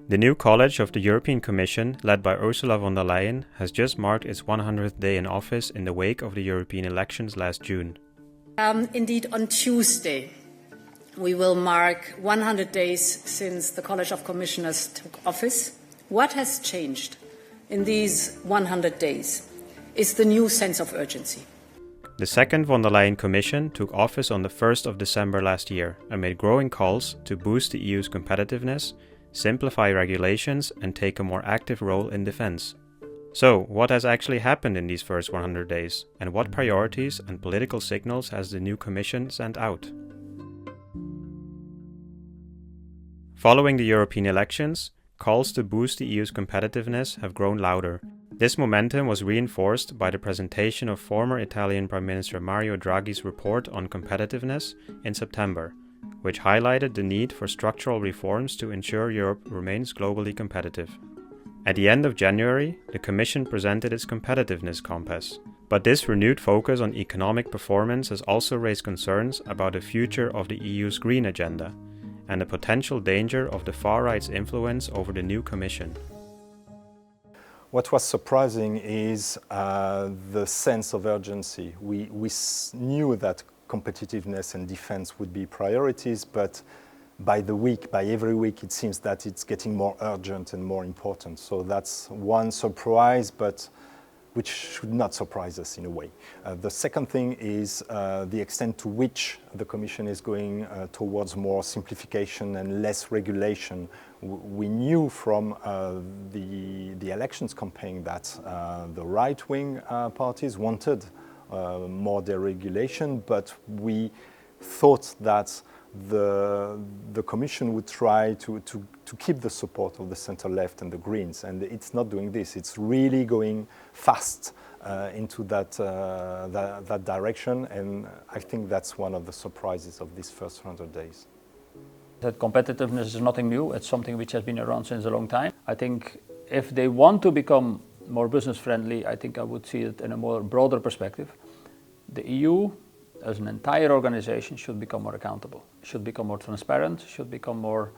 The new college of the European Commission, led by Ursula von der Leyen, has just marked its 100th day in office in the wake of the European elections last June. Indeed, on Tuesday, we will mark 100 days since the College of Commissioners took office. What has changed in these 100 days is the new sense of urgency. The second von der Leyen Commission took office on the 1st of December last year amid growing calls to boost the EU's competitiveness, simplify regulations and take a more active role in defense. So, what has actually happened in these first 100 days, and what priorities and political signals has the new Commission sent out? Following the European elections, calls to boost the EU's competitiveness have grown louder. This momentum was reinforced by the presentation of former Italian Prime Minister Mario Draghi's report on competitiveness in September, which highlighted the need for structural reforms to ensure Europe remains globally competitive. At the end of January, the Commission presented its competitiveness compass. But this renewed focus on economic performance has also raised concerns about the future of the EU's green agenda and the potential danger of the far right's influence over the new Commission. What was surprising is the sense of urgency. We knew that competitiveness and defense would be priorities, but by every week, it seems that it's getting more urgent and more important. So that's one surprise, but which should not surprise us in a way. The second thing is the extent to which the Commission is going towards more simplification and less regulation. We knew from the elections campaign that the right-wing parties wanted more deregulation, but we thought that the Commission would try to keep the support of the center-left and the Greens, and it's not doing this. It's really going fast into that direction, and I think that's one of the surprises of these first 100 days. That competitiveness is nothing new. It's something which has been around since a long time. I think if they want to become more business-friendly, I think I would see it in a more broader perspective. The EU as an entire organization should become more accountable, should become more transparent, should become more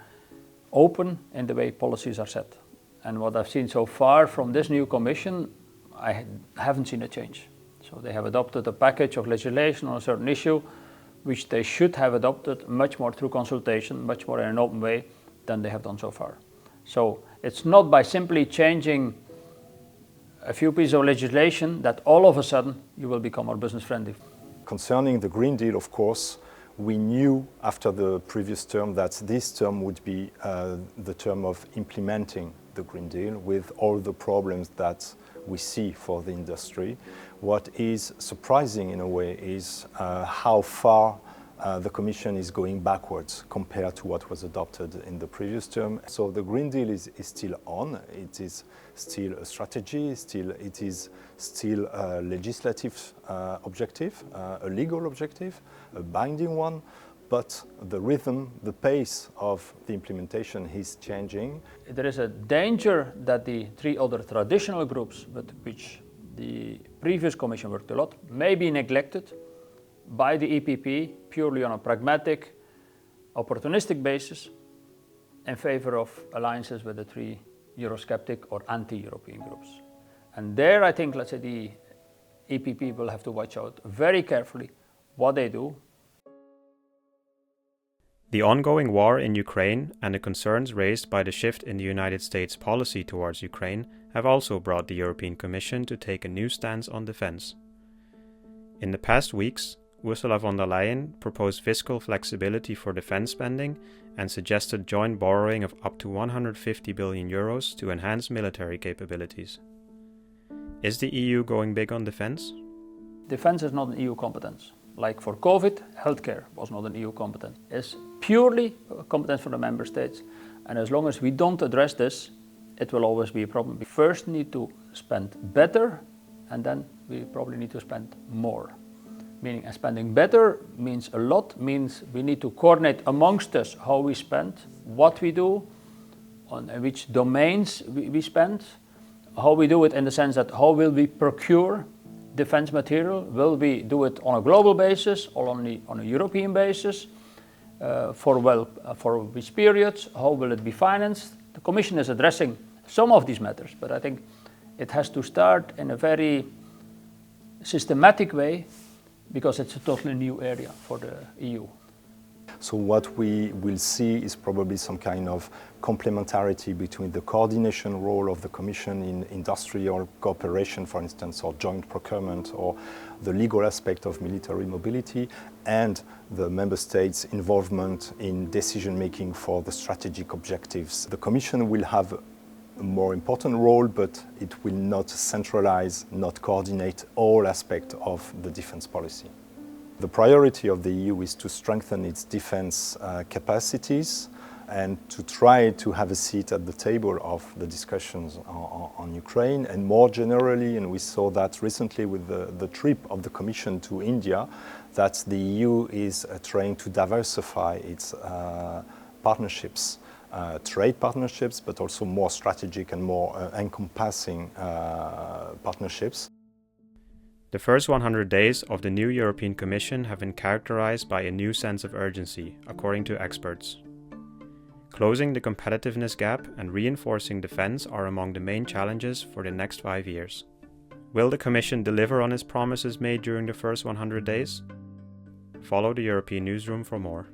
open in the way policies are set. And what I've seen so far from this new Commission, I haven't seen a change. So they have adopted a package of legislation on a certain issue, which they should have adopted much more through consultation, much more in an open way than they have done so far. So it's not by simply changing a few pieces of legislation that all of a sudden you will become more business friendly. Concerning the Green Deal, of course, we knew after the previous term that this term would be the term of implementing the Green Deal with all the problems that we see for the industry. What is surprising in a way is how far the Commission is going backwards compared to what was adopted in the previous term. So the Green Deal is still on. It is still a strategy, it is still a legislative objective, a legal objective, a binding one, but the rhythm, the pace of the implementation is changing. There is a danger that the three other traditional groups with which the previous Commission worked a lot may be neglected by the EPP purely on a pragmatic, opportunistic basis in favor of alliances with the three Eurosceptic or anti-European groups. And there I think, let's say, the EPP will have to watch out very carefully what they do. The ongoing war in Ukraine and the concerns raised by the shift in the United States policy towards Ukraine have also brought the European Commission to take a new stance on defense. In the past weeks, Ursula von der Leyen proposed fiscal flexibility for defense spending and suggested joint borrowing of up to 150 billion euros to enhance military capabilities. Is the EU going big on defense? Defense is not an EU competence. Like for COVID, healthcare was not an EU competence. It's purely a competence for the member states. And as long as we don't address this, it will always be a problem. We first need to spend better, and then we probably need to spend more. Meaning spending better means a lot, means we need to coordinate amongst us how we spend, what we do, on which domains we spend, how we do it in the sense that how will we procure defense material? Will we do it on a global basis or only on a European basis? For which periods? How will it be financed? The Commission is addressing some of these matters, but I think it has to start in a very systematic way because it's a totally new area for the EU. So what we will see is probably some kind of complementarity between the coordination role of the Commission in industrial cooperation, for instance, or joint procurement, or the legal aspect of military mobility, and the Member States' involvement in decision-making for the strategic objectives. The Commission will have a more important role, but it will not centralize, not coordinate all aspects of the defense policy. The priority of the EU is to strengthen its defense capacities and to try to have a seat at the table of the discussions on Ukraine, and more generally, and we saw that recently with the trip of the Commission to India, that the EU is trying to diversify its partnerships, trade partnerships, but also more strategic and more encompassing partnerships. The first 100 days of the new European Commission have been characterized by a new sense of urgency, according to experts. Closing the competitiveness gap and reinforcing defense are among the main challenges for the next 5 years. Will the Commission deliver on its promises made during the first 100 days? Follow the European Newsroom for more.